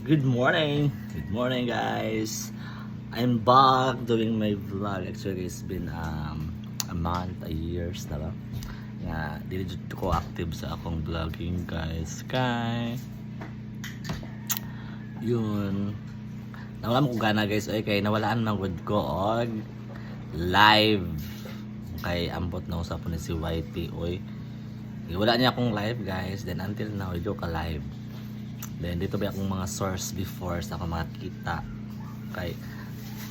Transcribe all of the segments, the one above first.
Good morning! Good morning guys! I'm back doing my vlog. Actually, it's been a month, a years na ba? Nga, dili jud ko active sa akong vlogging guys. Kay yun. Nawala mo ko gana guys. Oy, kay nawalaan man gud ko og live. Kay ambot na usap ni si YT. Oy, wala niya akong live guys. Then until now, video ka live. Then dito ba akong mga source before sa akong mga kita. Kay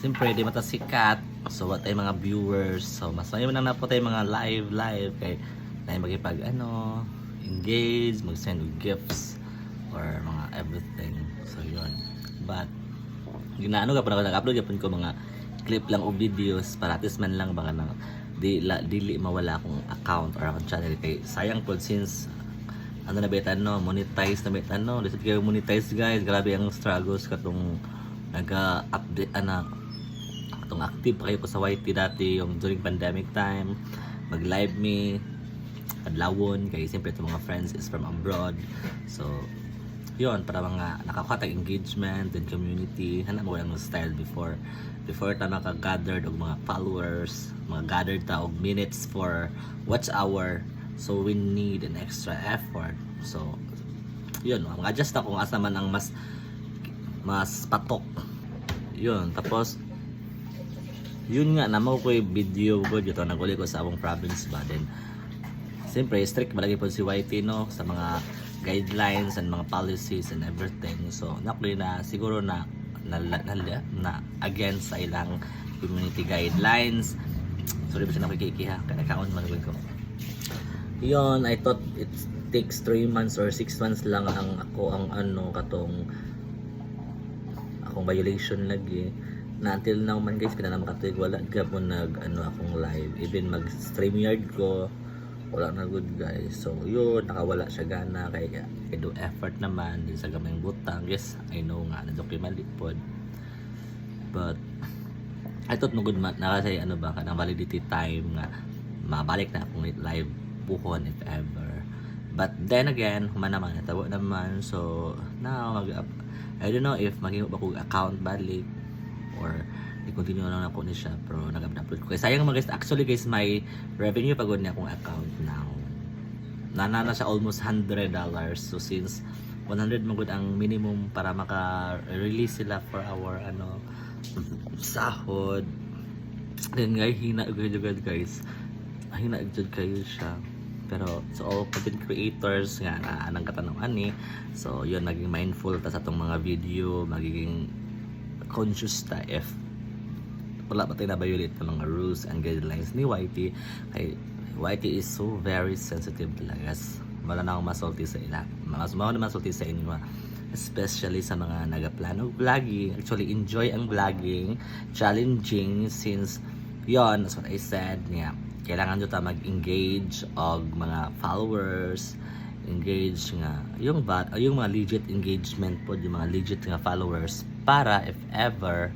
siyempre di mata sikat. So what ay mga viewers. So mas mayo nang napo tay mga live kay na magipag engage, mag-send og gifts or mga everything. So yun. But ginaano ka pa nag-upload yapon ko mga clip lang o videos para at least man lang baka nang dili mawala akong account or akong channel kay sayang po since ano na betan no, monetize na betan no. Lisod kayo monetize guys. Grabe ang struggles katong nag-update katong active pa kayo ko sa YT dati yung during pandemic time. Mag-live me adlawon kay siyempre itong mga friends is from abroad. So yun, para mga nakakatag engagement and community. Hanap mo lang ng style before ta maka-gathered og mga followers, mga gathered ta og minutes for watch hour. So we need an extra effort. So yun, mag-adjust ako kung asa man ang mas patok. Yun, tapos yun nga namo ko yung video ko dito naguli ko sa among province ba. Then siyempre strict malagi po si YT no sa mga guidelines and mga policies and everything. So nakuli na siguro na against sa ilang community guidelines. Sorry ba siya nakikiha kaya account man ko. Yun, I thought it takes 3 months or 6 months lang ang katong akong violation lagi. Na until now man guys, pinanamakatuig wala gapon akong live. Even mag StreamYard ko, wala na good guys. So yun, nakawala siya gana kaya do effort naman din sa gamayng butang. Yes, I know nga na document pod. But I thought no good man na kasi kanang validity time nga mabalik na akong live buhon if ever. But then again, humana naman natabo naman. So now I don't know if maging ba ko account balik or i-continue lang ako ni siya pero nag-upload ko. Kaya sayang mga guys, actually guys, my revenue pagod niya akong account now. Nana siya almost $100. So since 100 magod ang minimum para maka-release sila for our sahod. Then guys, hina-ugad guys. Hina-ugad kayo siya. Pero so all content creators nga na anang katanungan ni. So yun, naging mindful ta sa itong mga video, magiging conscious ta if wala pa tayo na-violate ng mga rules and guidelines ni YT. Kay YT is so very sensitive talaga. Wala na akong masulti sa ila. Masulti sa inyo. Especially sa mga nagaplano vlogging. Actually, enjoy ang vlogging. Challenging since yon, that's what I said. Yeah. Kailangan nyo ta mag-engage og mga followers, engage nga yung mga legit engagement po, yung mga legit nga followers para if ever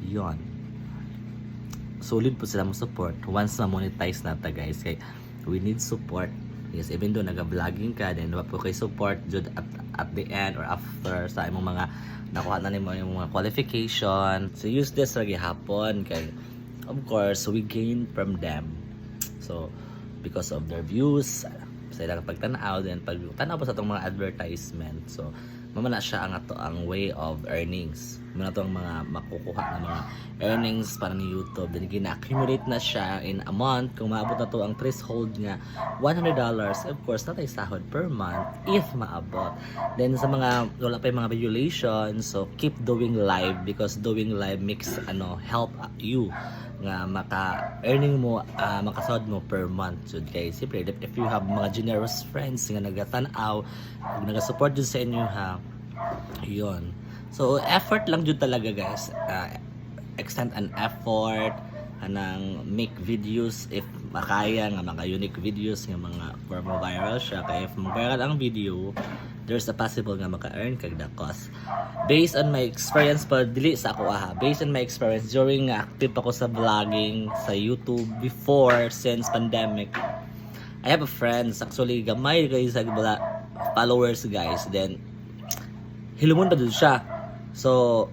yon solid po sila mo support once na monetize na ta guys. Kay we need support. Yes, even though naga-vlogging ka then wa po kay support jud at the end or after sa imong mga nakuha na nimo yung mga qualification. So use this ra gihapon kay of course we gain from them. So because of their views sa ilang pagtanaw then pagtanaw pa sa itong mga advertisement. So mamana siya ang way of earnings. Muna to ang mga makukuha ng mga earnings para ni YouTube. Then gina-accumulate na siya in a month. Kung maabot na to ang threshold nga $100, of course natay sahod per month if maabot. Then sa mga wala pa yung mga violations, so keep doing live because doing live makes help you nga maka-earning mo, makasahod mo per month. So kay siyempre if you have mga generous friends nga nagatanaw, naga-support dun sa inyo ha, yun. So effort lang jud talaga guys. Extend an effort anang make videos if makaya nga mga unique videos nga mga for viral siya. Kaya if mag-viral ang video, there's a possible nga maka-earn kag dakos. Based on my experience pa dili sa ako based on my experience during active ako sa vlogging sa YouTube before since pandemic. I have a friends actually gamay guys sa followers guys. Then hilumon pa dun siya. So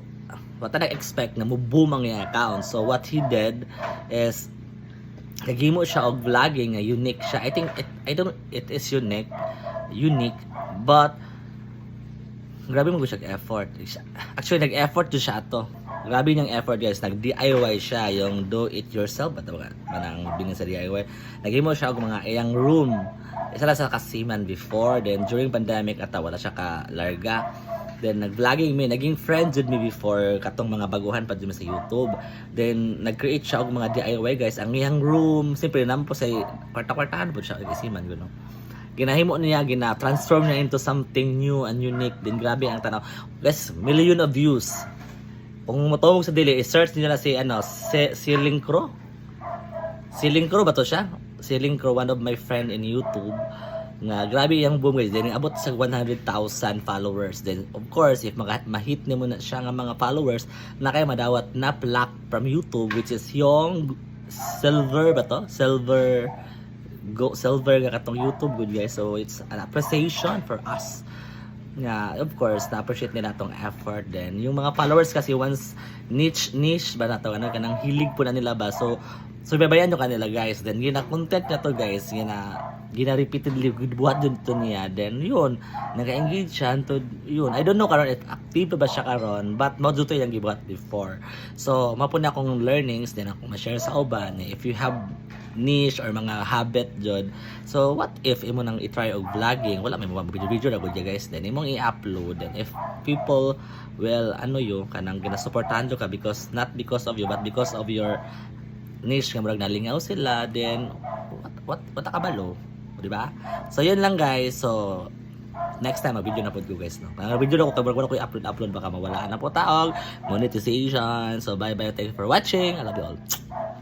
what I expect na mo-boom ang iyang account. So what he did is kagimo siya og vlogging nga unique siya. I think it is unique, but grabe mo siya effort. Actually nag-effort do siya ato. Grabe niyang effort guys. Nag-DIY siya, yung do it yourself ba manang binin sa DIY. Nagimo siya og mga iyang room. Isa lang sa kasiman before, then during pandemic ata wala siya ka larga. Then nag-vlogging me, naging friends with me before katong mga baguhan pa dyan sa YouTube. Then nag-create siya og mga DIY guys. Ang iyang room, siyempre naman po sa kwarta-kwartahan po siya isiman gano. Ginahimo niya, gina-transform niya into something new and unique. Then grabe ang tanaw. Guys, million of views. Kung matawag sa dili, i-search niyo na si Ceiling Crow. Ceiling Crow ba to siya? Ceiling Crow, one of my friend in YouTube. Nga grabe yung boom guys, then abot sa 100,000 followers. Then of course if ma-hit nimo na siya nga mga followers, na kay madawat na plaque from YouTube, which is yung silver ba to? Silver nga katong YouTube good guys. So it's an appreciation for us nga, of course na-appreciate nila tong effort. Then yung mga followers kasi once niche ba na to, ano kanang hilig po na nila ba, so babayan nyo kanila guys. Then gina-content na to guys, gina-repeatedly buhat dun to niya. Then yun, naka-engage siya to yun. I don't know karon it active ba siya karon, but mo dito yung gibuhat before. So mapo na akong learnings din ako ma-share sa uban. If you have niche or mga habit jud, so what if imo nang i-try og vlogging, wala may mga video na gud guys, then imong i-upload. Then if people will kanang ginasuportahan ka because not because of you but because of your niche nga murag nalingaw sila, then what kabalo, di ba? So yun lang guys. So next time video na po ko guys, no. Ang video na ko kabalo ko i-upload baka mawalaan na po taog monetization. So bye bye, thank you for watching, I love you all.